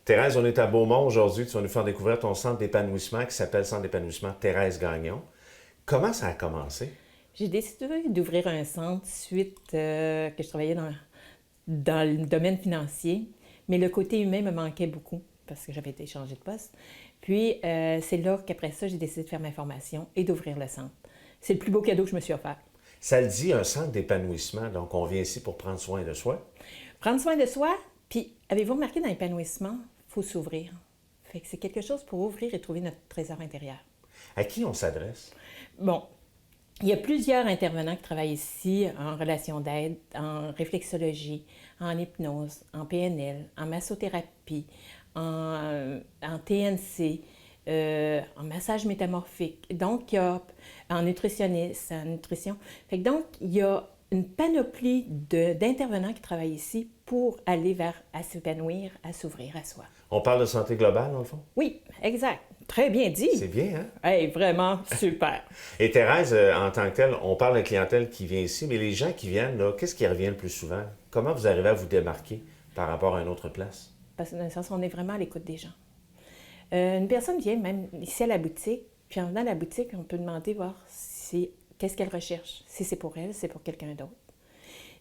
Thérèse, on est à Beaumont aujourd'hui. Tu vas nous faire découvrir ton centre d'épanouissement qui s'appelle Centre d'épanouissement Thérèse Gagnon. Comment ça a commencé? J'ai décidé d'ouvrir un centre suite que je travaillais dans le domaine financier, mais le côté humain me manquait beaucoup parce que j'avais été changée de poste. Puis, c'est là qu'après ça, j'ai décidé de faire ma formation et d'ouvrir le centre. C'est le plus beau cadeau que je me suis offert. Ça le dit, un centre d'épanouissement. Donc, on vient ici pour prendre soin de soi. Prendre soin de soi, puis avez-vous remarqué dans l'épanouissement, il faut s'ouvrir. Fait que c'est quelque chose pour ouvrir et trouver notre trésor intérieur. À qui on s'adresse? Bon, il y a plusieurs intervenants qui travaillent ici en relation d'aide, en réflexologie, en hypnose, en PNL, en massothérapie, en TNC, en massage métamorphique. Donc, il y a en nutritionniste, en nutrition. Fait que donc, il y a une panoplie d'intervenants qui travaillent ici pour aller vers à s'épanouir, à s'ouvrir à soi. On parle de santé globale, dans le fond? Oui, exact. Très bien dit. C'est bien, hein? Hey, vraiment super. Et Thérèse, en tant que telle, on parle de clientèle qui vient ici, mais les gens qui viennent, là, qu'est-ce qui revient le plus souvent? Comment vous arrivez à vous démarquer par rapport à une autre place? Parce que dans le sens, on est vraiment à l'écoute des gens. Une personne vient même ici à la boutique, puis en venant à la boutique, on peut demander voir qu'est-ce qu'elle recherche. Si c'est pour elle, c'est pour quelqu'un d'autre.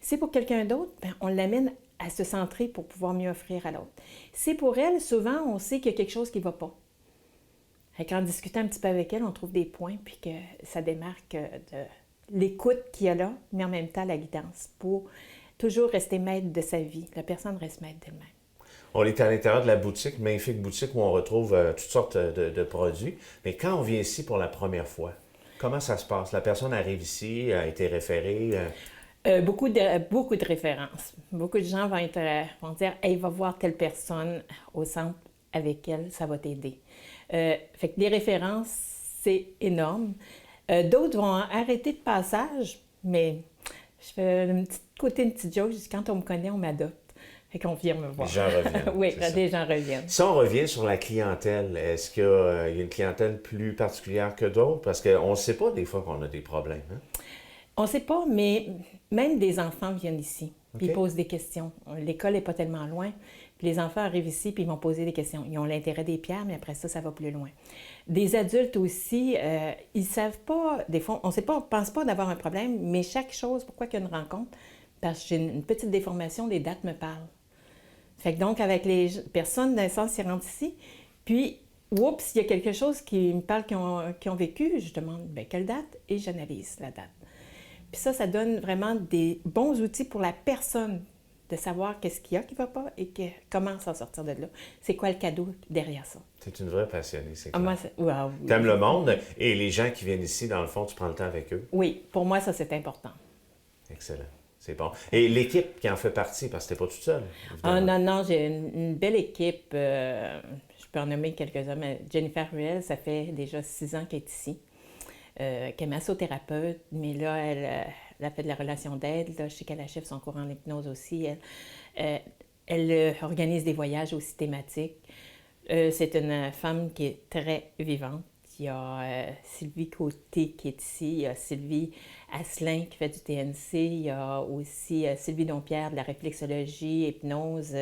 Si c'est pour quelqu'un d'autre, bien, on l'amène à se centrer pour pouvoir mieux offrir à l'autre. Si c'est pour elle, souvent, on sait qu'il y a quelque chose qui ne va pas. Et qu'en discutant un petit peu avec elle, on trouve des points, puis que ça démarque de l'écoute qu'il y a là, mais en même temps la guidance, pour toujours rester maître de sa vie. La personne reste maître d'elle-même. On est à l'intérieur de la boutique, magnifique boutique où on retrouve toutes sortes de produits. Mais quand on vient ici pour la première fois, comment ça se passe? La personne arrive ici, a été référée. Beaucoup de références. Beaucoup de gens vont dire « Hey, va voir telle personne au centre avec elle, ça va t'aider. » Fait que les références, c'est énorme. D'autres vont arrêter de passage, mais je fais une petite joke, je dis « Quand on me connaît, on m'adopte. » Fait qu'on vient me voir. Les gens reviennent. Oui, les gens reviennent. Si on revient sur la clientèle, est-ce qu'il y a une clientèle plus particulière que d'autres? Parce qu'on ne sait pas des fois qu'on a des problèmes. Hein? On ne sait pas, mais même des enfants viennent ici. Puis OK. ils posent des questions. L'école n'est pas tellement loin. Puis les enfants arrivent ici puis ils vont poser des questions. Ils ont l'intérêt des pierres, mais après ça, ça va plus loin. Des adultes aussi, ils ne savent pas, des fois, on ne pense pas d'avoir un problème, mais chaque chose, pourquoi qu'il y a une rencontre? Parce que j'ai une petite déformation, les dates me parlent. Fait que donc, avec les personnes d'un sens, ils rentrent ici, puis, oups, il y a quelque chose qui me parle qui ont vécu, je demande, bien, quelle date? Et j'analyse la date. Puis ça donne vraiment des bons outils pour la personne de savoir qu'est-ce qu'il y a qui ne va pas et comment s'en sortir de là. C'est quoi le cadeau derrière ça? C'est une vraie passionnée, c'est Ah, clair. moi, wow, oui. T'aimes le monde et les gens qui viennent ici, dans le fond, tu prends le temps avec eux. Oui, pour moi, ça, c'est important. Excellent. C'est bon. Et l'équipe qui en fait partie, parce que t'es pas toute seule, Ah évidemment. non, j'ai une belle équipe. Je peux en nommer quelques-uns, mais Jennifer Ruel, ça fait déjà 6 ans qu'elle est ici. Qui est massothérapeute, mais là, elle a fait de la relation d'aide. Là, je sais qu'elle achève son cours en hypnose aussi. Elle organise des voyages aussi thématiques. C'est une femme qui est très vivante. Il y a Sylvie Côté qui est ici. Il y a Sylvie Asselin qui fait du TNC. Il y a aussi Sylvie Dompierre de la réflexologie, hypnose.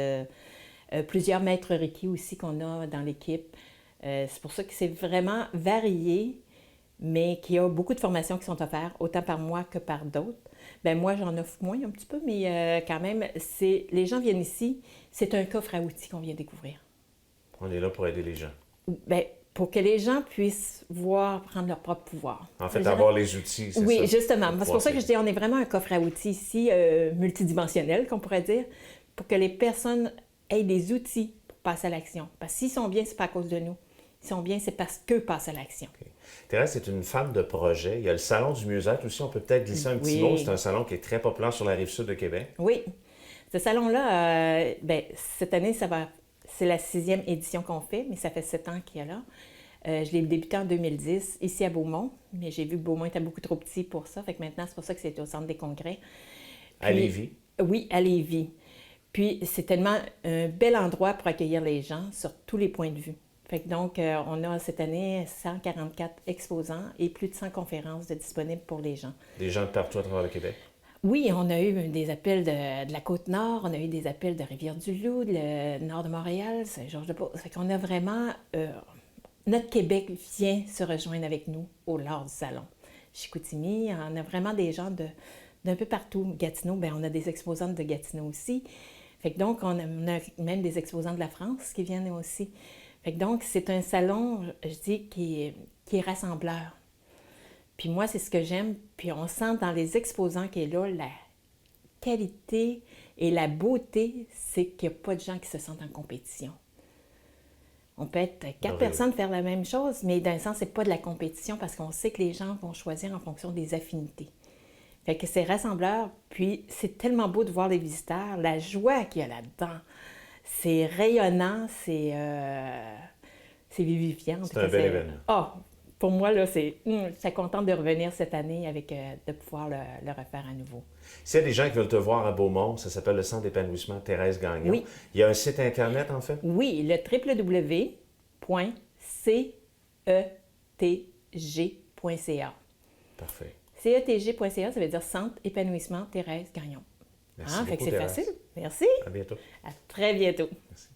Plusieurs maîtres Reiki aussi qu'on a dans l'équipe. C'est pour ça que c'est vraiment varié, mais qu'il y a beaucoup de formations qui sont offertes, autant par moi que par d'autres. Bien, moi, j'en offre moins un petit peu, mais quand même, les gens viennent ici, c'est un coffre à outils qu'on vient découvrir. On est là pour aider les gens. Bien, pour que les gens puissent prendre leur propre pouvoir. En fait, avoir les outils, c'est ça. Oui, justement. Pour C'est pour ça que je dis on est vraiment un coffre à outils ici, multidimensionnel, qu'on pourrait dire, pour que les personnes aient des outils pour passer à l'action. Parce que s'ils sont bien, c'est pas à cause de nous. S'ils sont bien, c'est parce qu'eux passent à l'action. OK. Thérèse, c'est une femme de projet. Il y a le salon du mieux-être aussi. On peut peut-être glisser un petit Oui. mot. C'est un salon qui est très populaire sur la rive sud de Québec. Oui. Ce salon-là, cette année, c'est la 6e édition qu'on fait, mais ça fait 7 ans qu'il y a là. Je l'ai débuté en 2010, ici à Beaumont, mais j'ai vu que Beaumont était beaucoup trop petit pour ça. Fait que maintenant, c'est pour ça que c'est au centre des congrès. À Lévis. Oui, à Lévis. Puis, c'est tellement un bel endroit pour accueillir les gens sur tous les points de vue. Fait que donc, on a cette année 144 exposants et plus de 100 conférences disponibles pour les gens. Des gens de partout à travers le Québec. Oui, on a eu des appels de la Côte-Nord, on a eu des appels de Rivière-du-Loup, le nord de Montréal, Saint-Georges-de-Beauce. Fait qu'on a vraiment... notre Québec vient se rejoindre avec nous au lors du salon. Chicoutimi, on a vraiment des gens d'un peu partout. Gatineau, bien, on a des exposantes de Gatineau aussi. Fait que donc, on a même des exposants de la France qui viennent aussi. Fait que donc, c'est un salon, je dis, qui est rassembleur. Puis moi, c'est ce que j'aime. Puis on sent dans les exposants qui est là, la qualité et la beauté, c'est qu'il n'y a pas de gens qui se sentent en compétition. On peut être 4 personnes faire la même chose, mais d'un sens, c'est pas de la compétition parce qu'on sait que les gens vont choisir en fonction des affinités. Fait que c'est rassembleur, puis c'est tellement beau de voir les visiteurs, la joie qu'il y a là-dedans. C'est rayonnant, c'est vivifiant. C'est un bel événement. Ah, pour moi, là, j'étais contente de revenir cette année avec de pouvoir le refaire à nouveau. S'il y a des gens qui veulent te voir à Beaumont, ça s'appelle le Centre d'épanouissement Thérèse Gagnon. Oui. Il y a un site Internet, en fait? Oui, le www.cetg.ca. Parfait. CETG.ca, ça veut dire Centre épanouissement Thérèse Gagnon. Merci beaucoup, fait que c'est Thérèse. facile. Merci. À bientôt. À très bientôt. Merci.